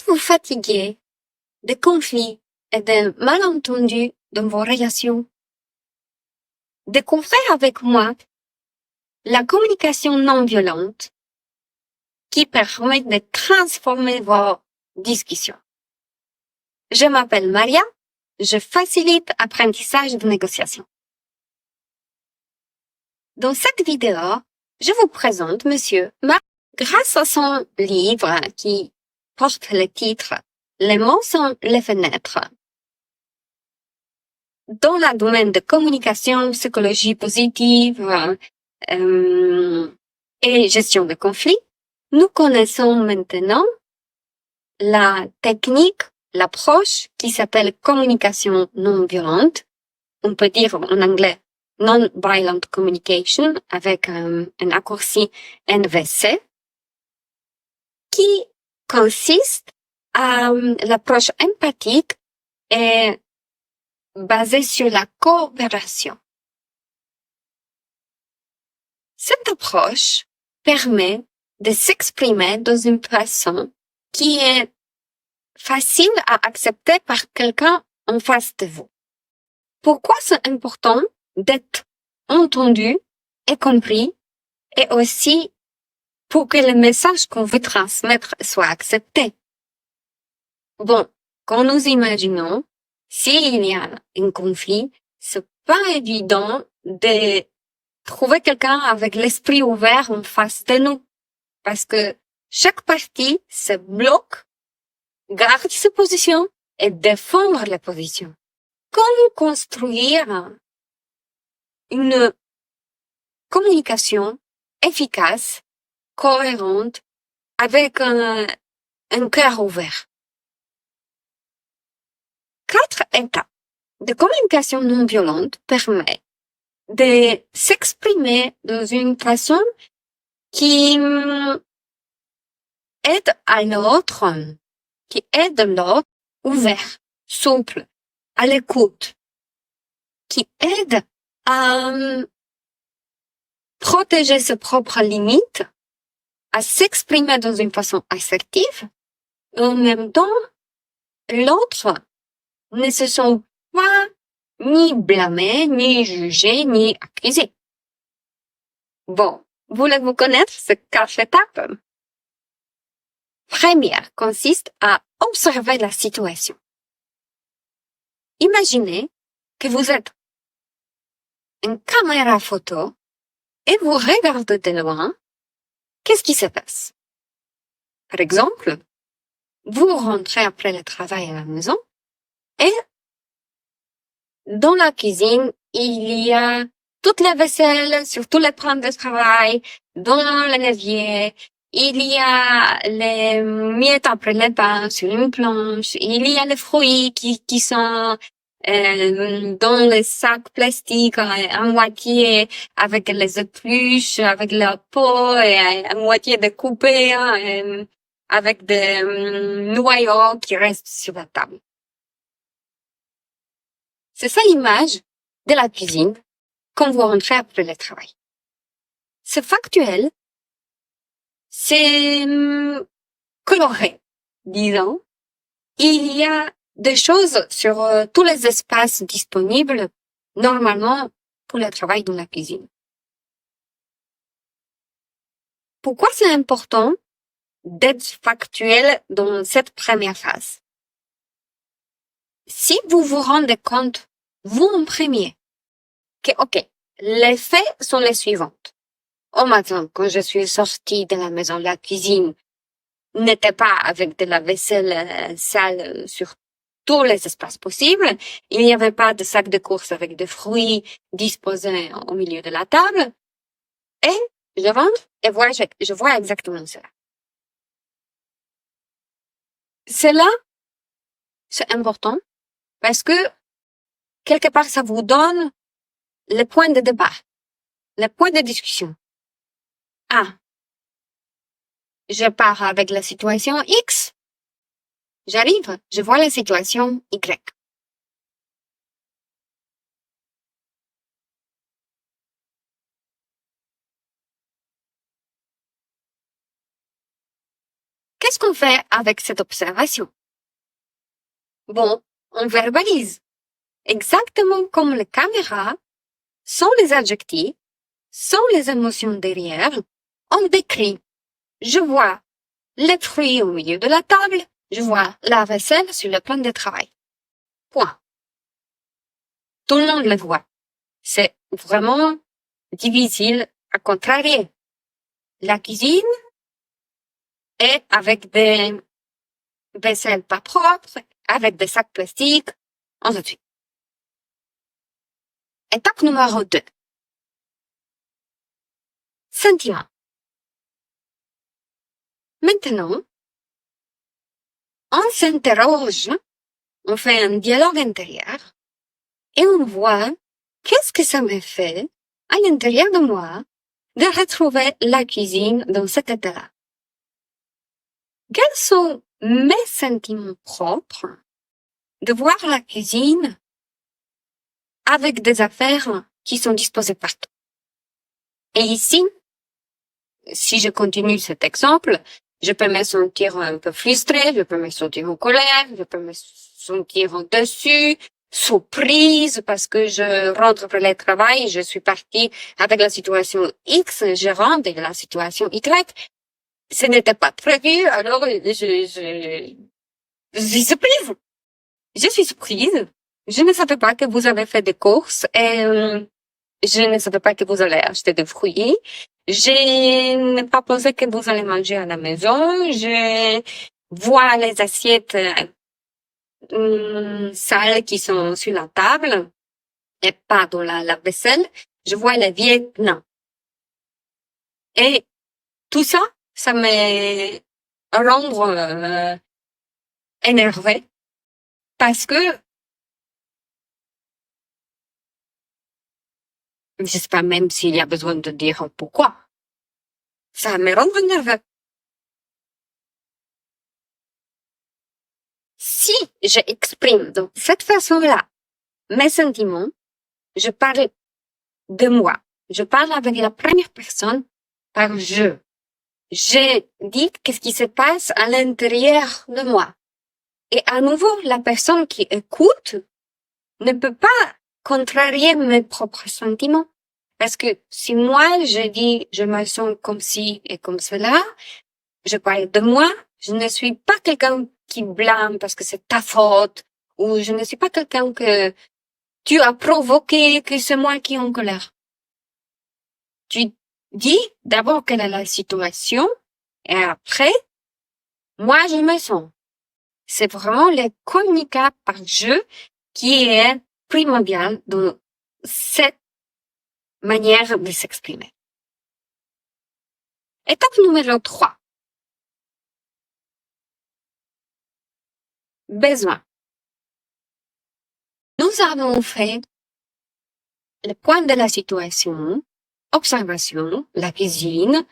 vous fatiguez de conflits et de malentendus dans vos relations? Découvrez avec moi la communication non violente qui permet de transformer vos discussions. Je m'appelle Maria, je facilite l'apprentissage de négociation. Dans cette vidéo, je vous présente Monsieur Marc. Grâce à son livre qui porte le titre « Les mots sont les fenêtres », dans le domaine de communication, psychologie positive et gestion de conflits, nous connaissons maintenant la technique, l'approche qui s'appelle communication non violente. On peut dire en anglais non-violent communication avec un raccourci NVC, qui consiste à l'approche empathique et basée sur la coopération. Cette approche permet de s'exprimer dans une façon qui est facile à accepter par quelqu'un en face de vous. Pourquoi c'est important d'être entendu et compris, et aussi pour que le message qu'on veut transmettre soit accepté? Bon, quand nous imaginons, s'il y a un conflit, c'est pas évident de trouver quelqu'un avec l'esprit ouvert en face de nous. Parce que chaque partie se bloque, garde ses positions et défendre les positions. Comment construire une communication efficace, cohérente, avec un cœur ouvert? 4 étapes de communication non violente permettent de s'exprimer dans une façon qui aide à l'autre, qui aide l'autre ouvert, souple, à l'écoute, qui aide à protéger ses propres limites, à s'exprimer dans une façon assertive, et en même temps, l'autre ne se sent pas ni blâmé, ni jugé, ni accusé. Bon, voulez-vous connaître ces 4 étapes? Première consiste à observer la situation. Imaginez que vous êtes une caméra photo et vous regardez de loin. Qu'est-ce qui se passe? Par exemple, vous rentrez après le travail à la maison et dans la cuisine, il y a toute la vaisselle sur tous les plans de travail, dans l'évier, il y a les miettes après les pains sur une planche, il y a les fruits qui sont dans les sacs plastiques à moitié avec les épluches, avec la peau et à moitié découpée, avec des noyaux qui restent sur la table. C'est ça l'image de la cuisine quand vous rentrez après le travail. C'est factuel, c'est coloré, disons. Il y a des choses sur tous les espaces disponibles, normalement, pour le travail dans la cuisine. Pourquoi c'est important d'être factuel dans cette première phase? Si vous vous rendez compte, vous en premier, que, ok, les faits sont les suivants. Au matin, quand je suis sortie de la maison, la cuisine n'était pas avec de la vaisselle sale sur tous les espaces possibles. Il n'y avait pas de sac de course avec des fruits disposés au milieu de la table. Et je rentre et je vois exactement cela. Cela, c'est important parce que quelque part, ça vous donne le point de débat, le point de discussion. Ah, je pars avec la situation X. J'arrive, je vois la situation Y. qu'est-ce qu'on fait avec cette observation? Bon, on verbalise. Exactement comme les caméras, sans les adjectifs, sans les émotions derrière, on décrit. Je vois les fruits au milieu de la table, je vois la vaisselle sur le plan de travail. Point. Tout le monde le voit. C'est vraiment difficile à contrarier. La cuisine est avec des vaisselles pas propres, avec des sacs plastiques, ainsi de suite. Étape numéro 2. Sentiment. Maintenant, on s'interroge, on fait un dialogue intérieur et on voit qu'est-ce que ça me fait à l'intérieur de moi de retrouver la cuisine dans cet état-là. Quels sont mes sentiments propres de voir la cuisine avec des affaires qui sont disposées partout. Et ici, si je continue cet exemple, je peux me sentir un peu frustrée, je peux me sentir en colère, je peux me sentir en dessus, surprise parce que je rentre pour le travail, je suis partie avec la situation X, je rentre avec la situation Y. Ce n'était pas prévu, alors je suis surprise. Je suis surprise. Je ne savais pas que vous avez fait des courses et je ne savais pas que vous allez acheter des fruits. Je n'ai pas pensé que vous allez manger à la maison. Je vois les assiettes sales qui sont sur la table et pas dans la vaisselle. Je vois les Vietnam. Et tout ça, ça me rend énervée parce que je sais pas même s'il y a besoin de dire pourquoi. Ça me rend nerveux. Si j'exprime de cette façon-là mes sentiments, je parle de moi. Je parle avec la première personne par je. Je dis qu'est-ce qui se passe à l'intérieur de moi. Et à nouveau, la personne qui écoute ne peut pas contrarier mes propres sentiments. Parce que si moi, je dis, je me sens comme ci et comme cela, je parle de moi, je ne suis pas quelqu'un qui blâme parce que c'est ta faute, ou je ne suis pas quelqu'un que tu as provoqué, que c'est moi qui est en colère. Tu dis d'abord quelle est la situation, et après, moi je me sens. C'est vraiment le communicat par jeu qui est primordial dans cette manière de s'exprimer. Étape numéro 3. Besoin. Nous avons fait le point de la situation, observation, la cuisine,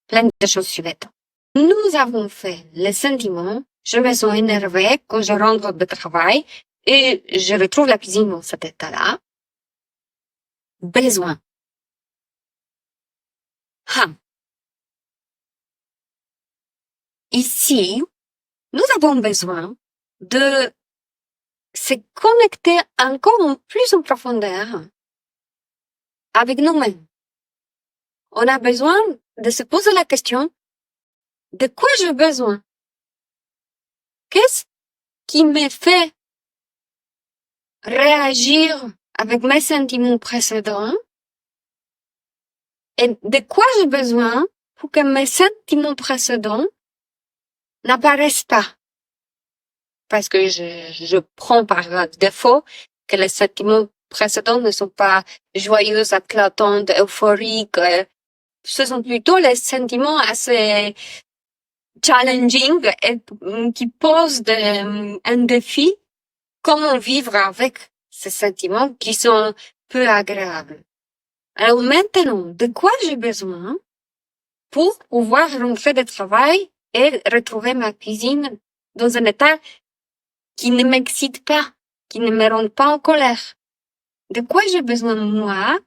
plein de choses suivantes. Nous avons fait les sentiments, je me sens énervée quand je rentre de travail et je retrouve la cuisine dans cet état-là. Besoin. Ici, nous avons besoin de se connecter encore plus en profondeur avec nous-mêmes. On a besoin de se poser la question, de quoi j'ai besoin? Qu'est-ce qui me fait réagir avec mes sentiments précédents? Et de quoi j'ai besoin pour que mes sentiments précédents n'apparaissent pas? Parce que je prends par défaut que les sentiments précédents ne sont pas joyeux, éclatants, euphoriques. Ce sont plutôt les sentiments assez challenging et qui posent un défi. Comment vivre avec ces sentiments qui sont peu agréables? Alors maintenant, de quoi j'ai besoin pour pouvoir rentrer de travail et retrouver ma cuisine dans un état qui ne m'excite pas, qui ne me rend pas en colère? De quoi j'ai besoin moi?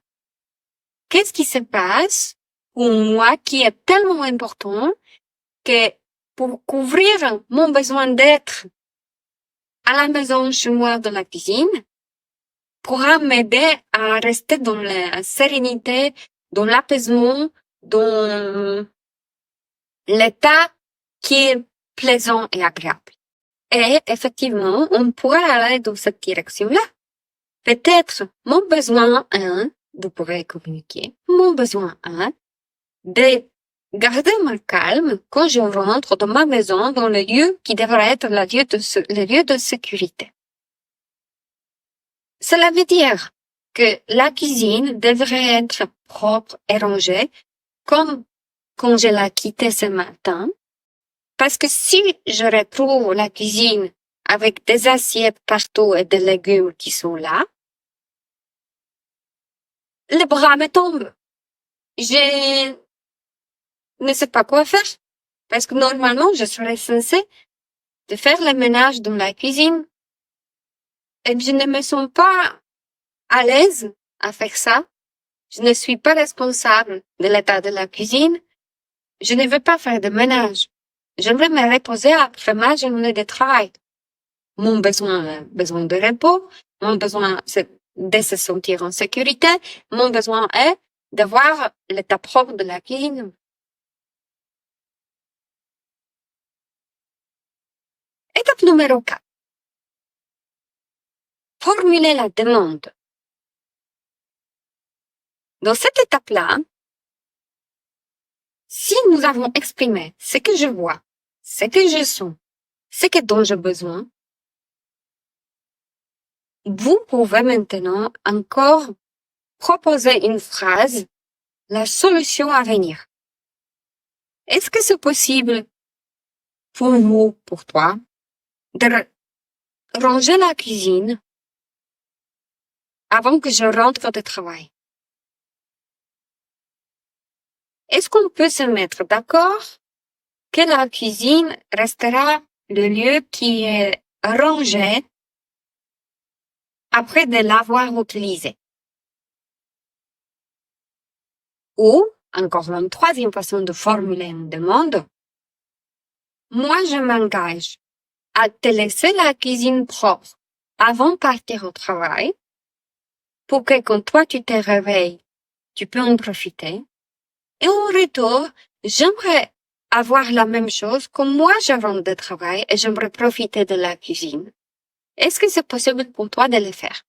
Qu'est-ce qui se passe pour moi qui est tellement important que pour couvrir mon besoin d'être à la maison, chez moi, dans la cuisine, pourra m'aider à rester dans la sérénité, dans l'apaisement, dans l'état qui est plaisant et agréable. Et effectivement, on pourrait aller dans cette direction-là. Peut-être mon besoin 1 de pouvoir communiquer, mon besoin 1 de garder mon calme quand je rentre dans ma maison, dans le lieu qui devrait être le lieu de sécurité. Cela veut dire que la cuisine devrait être propre et rangée, comme quand je l'ai quittée ce matin, parce que si je retrouve la cuisine avec des assiettes partout et des légumes qui sont là, le bras me tombe. Je ne sais pas quoi faire, parce que normalement, je serais censée de faire le ménage dans la cuisine. Et je ne me sens pas à l'aise à faire ça. Je ne suis pas responsable de l'état de la cuisine. Je ne veux pas faire de ménage. J'aimerais me reposer après ma journée de travail. Mon besoin de repos, mon besoin c'est de se sentir en sécurité, mon besoin est de voir l'état propre de la cuisine. Étape numéro 4. Formuler la demande. Dans cette étape-là, si nous avons exprimé ce que je vois, ce que je sens, ce dont j'ai besoin, vous pouvez maintenant encore proposer une phrase, la solution à venir. Est-ce que c'est possible pour vous, pour toi, de ranger la cuisine avant que je rentre de travail? Est-ce qu'on peut se mettre d'accord que la cuisine restera le lieu qui est rangé après de l'avoir utilisé? Ou, encore une troisième façon de formuler une demande, moi je m'engage à te laisser la cuisine propre avant de partir au travail pour que quand toi tu te réveilles, tu peux en profiter. Et en retour, j'aimerais avoir la même chose comme moi je rentre de travail et j'aimerais profiter de la cuisine. Est-ce que c'est possible pour toi de le faire?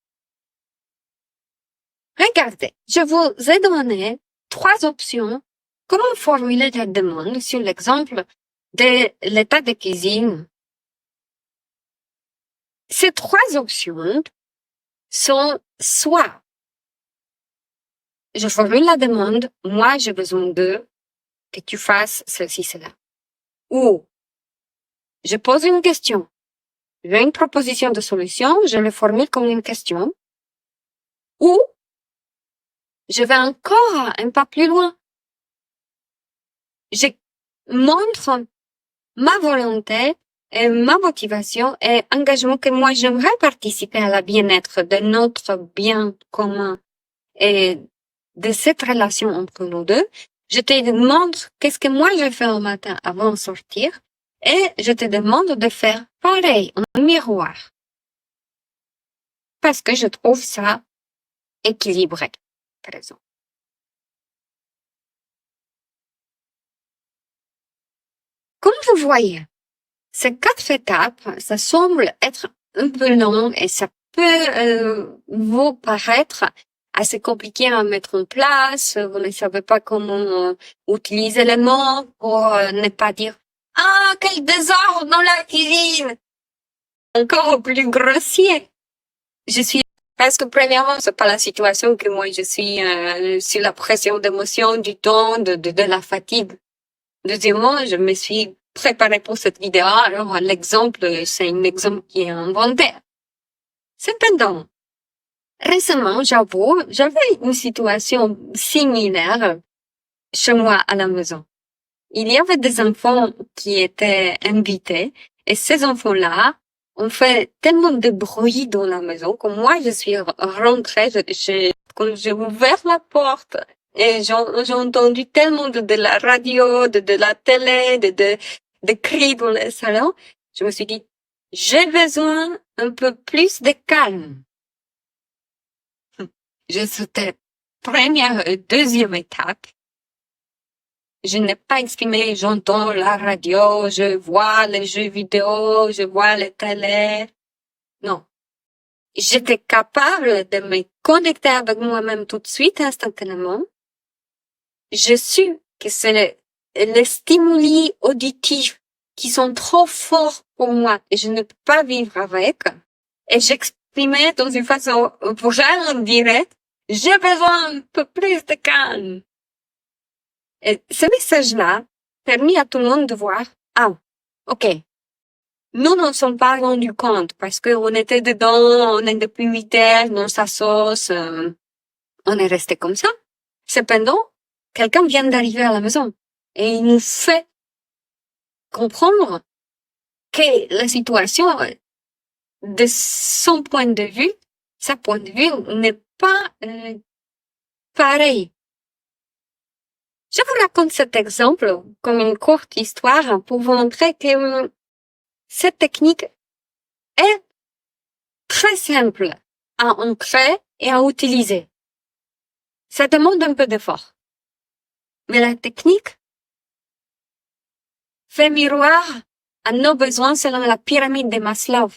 Regardez, je vous ai donné 3 options comment formuler la demande sur l'exemple de l'état de cuisine. Ces 3 options sont soit je formule la demande, moi j'ai besoin que tu fasses ceci, cela. Ou je pose une question, j'ai une proposition de solution, je le formule comme une question. Ou je vais encore un pas plus loin. Je montre ma volonté et ma motivation et engagement que moi j'aimerais participer à la bien-être de notre bien commun et de cette relation entre nous deux. Je te demande qu'est-ce que moi je fais au matin avant de sortir et je te demande de faire pareil en miroir. Parce que je trouve ça équilibré, par exemple. Comme vous voyez, ces 4 étapes, ça semble être un peu long et ça peut vous paraître assez compliqué à mettre en place. Vous ne savez pas comment utiliser les mots pour ne pas dire « Ah, quel désordre dans la cuisine !» Encore plus grossier. Parce que premièrement, c'est pas la situation que moi je suis sur la pression d'émotion, du temps, de la fatigue. Deuxièmement, je me suis préparée pour cette vidéo, alors l'exemple, c'est un exemple qui est inventé. Cependant, récemment, j'avoue, j'avais une situation similaire chez moi à la maison. Il y avait des enfants qui étaient invités et ces enfants-là ont fait tellement de bruit dans la maison que moi, je suis rentrée, quand j'ai ouvert la porte et j'ai entendu tellement de la radio, de la télé, de cris dans le salon, je me suis dit, j'ai besoin un peu plus de calme. Je sautais première et deuxième étape. Je n'ai pas exprimé, j'entends la radio, je vois les jeux vidéo, je vois les télé. Non. J'étais capable de me connecter avec moi-même tout de suite, instantanément. Je suis que c'est les stimuli auditifs qui sont trop forts pour moi et je ne peux pas vivre avec. Et j'exprimais dans une façon vraiment directe, j'ai besoin un peu plus de calme. Et ce message-là permet à tout le monde de voir, ah, ok, nous n'en sommes pas rendus compte parce qu'on était dedans, on est depuis 8 heures dans sa sauce, on est resté comme ça. Cependant, quelqu'un vient d'arriver à la maison et il nous fait comprendre que la situation, de son point de vue, sa point de vue n'est pas pareil. Je vous raconte cet exemple comme une courte histoire pour vous montrer que cette technique est très simple à ancrer et à utiliser. Ça demande un peu d'effort. Mais la technique fait miroir à nos besoins selon la pyramide de Maslow.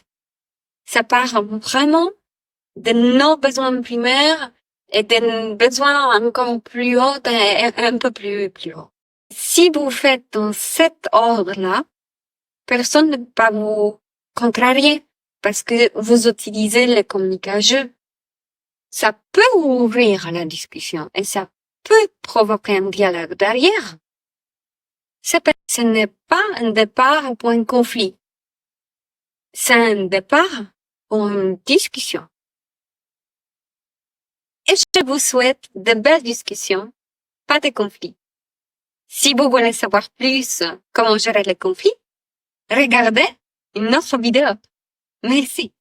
Ça part vraiment de nos besoins primaires et des besoins encore plus hauts et un peu plus haut. Si vous faites dans cet ordre-là, personne ne peut pas vous contrarier parce que vous utilisez le communication. Ça peut ouvrir la discussion et ça peut provoquer un dialogue derrière. Ce n'est pas un départ pour un conflit. C'est un départ pour une discussion. Et je vous souhaite de belles discussions, pas de conflits. Si vous voulez savoir plus comment gérer les conflits, regardez une autre vidéo. Merci.